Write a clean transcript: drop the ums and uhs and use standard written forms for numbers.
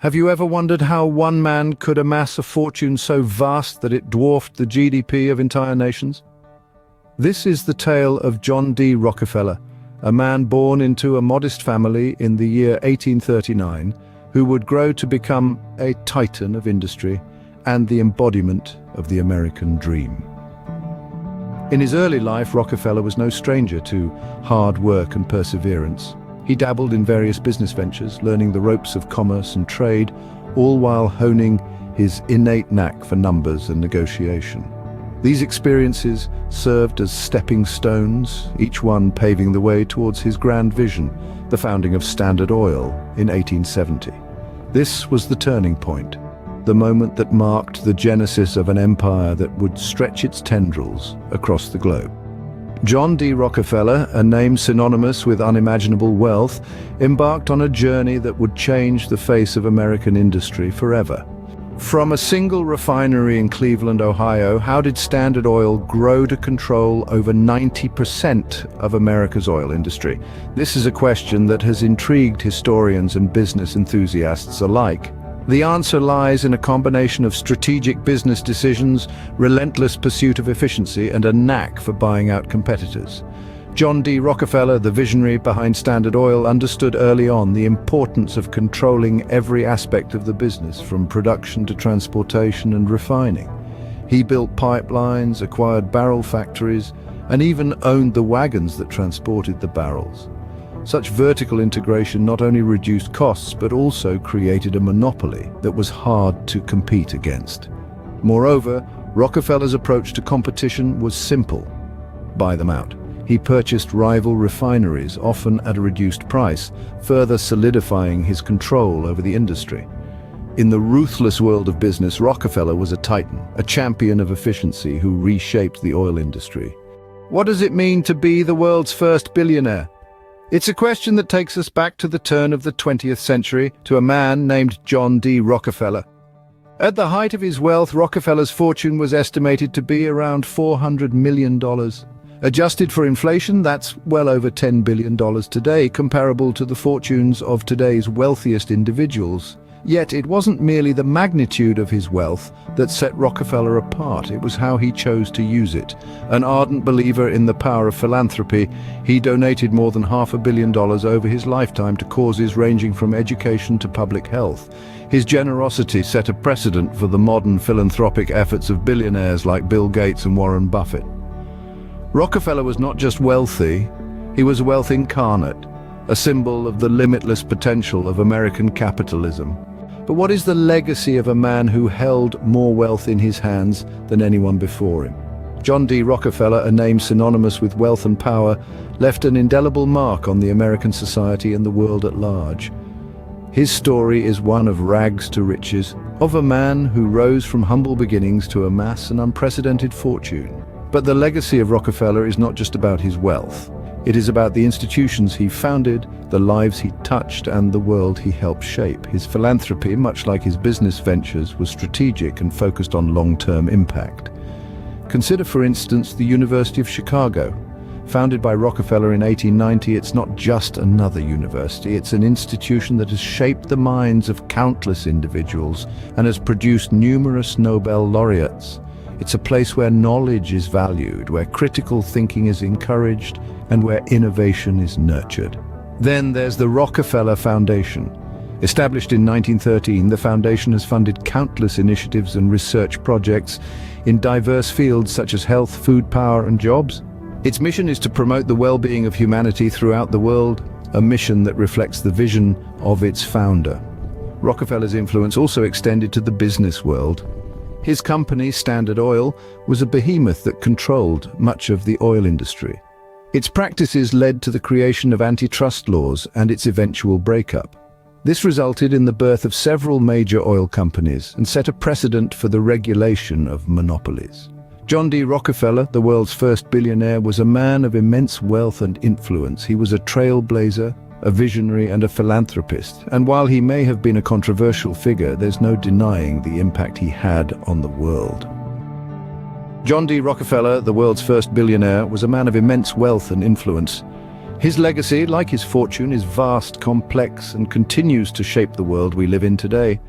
Have you ever wondered how one man could amass a fortune so vast that it dwarfed the GDP of entire nations? This is the tale of John D. Rockefeller, a man born into a modest family in the year 1839, who would grow to become a titan of industry and the embodiment of the American dream. In his early life, Rockefeller was no stranger to hard work and perseverance. He dabbled in various business ventures, learning the ropes of commerce and trade, all while honing his innate knack for numbers and negotiation. These experiences served as stepping stones, each one paving the way towards his grand vision, the founding of Standard Oil in 1870. This was the turning point, the moment that marked the genesis of an empire that would stretch its tendrils across the globe. John D. Rockefeller, a name synonymous with unimaginable wealth, embarked on a journey that would change the face of American industry forever. From a single refinery in Cleveland, Ohio, how did Standard Oil grow to control over 90% of America's oil industry? This is a question that has intrigued historians and business enthusiasts alike. The answer lies in a combination of strategic business decisions, relentless pursuit of efficiency, and a knack for buying out competitors. John D. Rockefeller, the visionary behind Standard Oil, understood early on the importance of controlling every aspect of the business, from production to transportation and refining. He built pipelines, acquired barrel factories, and even owned the wagons that transported the barrels. Such vertical integration not only reduced costs but also created a monopoly that was hard to compete against. Moreover, Rockefeller's approach to competition was simple: buy them out. He purchased rival refineries, often at a reduced price, further solidifying his control over the industry. In the ruthless world of business, Rockefeller was a titan, a champion of efficiency who reshaped the oil industry. What does it mean to be the world's first billionaire? It's a question that takes us back to the turn of the 20th century, to a man named John D. Rockefeller. At the height of his wealth, Rockefeller's fortune was estimated to be around $400 million. Adjusted for inflation, that's well over $10 billion today, comparable to the fortunes of today's wealthiest individuals. Yet it wasn't merely the magnitude of his wealth that set Rockefeller apart, it was how he chose to use it. An ardent believer in the power of philanthropy, he donated more than $500 million over his lifetime to causes ranging from education to public health. His generosity set a precedent for the modern philanthropic efforts of billionaires like Bill Gates and Warren Buffett. Rockefeller was not just wealthy, he was wealth incarnate, a symbol of the limitless potential of American capitalism. But what is the legacy of a man who held more wealth in his hands than anyone before him? John D. Rockefeller, a name synonymous with wealth and power, left an indelible mark on the American society and the world at large. His story is one of rags to riches, of a man who rose from humble beginnings to amass an unprecedented fortune. But the legacy of Rockefeller is not just about his wealth. It is about the institutions he founded, the lives he touched, and the world he helped shape. His philanthropy, much like his business ventures, was strategic and focused on long-term impact. Consider, for instance, the University of Chicago. Founded by Rockefeller in 1890, it's not just another university, it's an institution that has shaped the minds of countless individuals and has produced numerous Nobel laureates. It's a place where knowledge is valued, where critical thinking is encouraged, and where innovation is nurtured. Then there's the Rockefeller Foundation. Established in 1913, the foundation has funded countless initiatives and research projects in diverse fields such as health, food, power, and jobs. Its mission is to promote the well-being of humanity throughout the world, a mission that reflects the vision of its founder. Rockefeller's influence also extended to the business world. His company, Standard Oil, was a behemoth that controlled much of the oil industry. Its practices led to the creation of antitrust laws and its eventual breakup. This resulted in the birth of several major oil companies and set a precedent for the regulation of monopolies. John D. Rockefeller, the world's first billionaire, was a man of immense wealth and influence. He was a trailblazer, a visionary, and a philanthropist. And while he may have been a controversial figure, there's no denying the impact he had on the world. John D. Rockefeller, the world's first billionaire, was a man of immense wealth and influence. His legacy, like his fortune, is vast, complex, and continues to shape the world we live in today.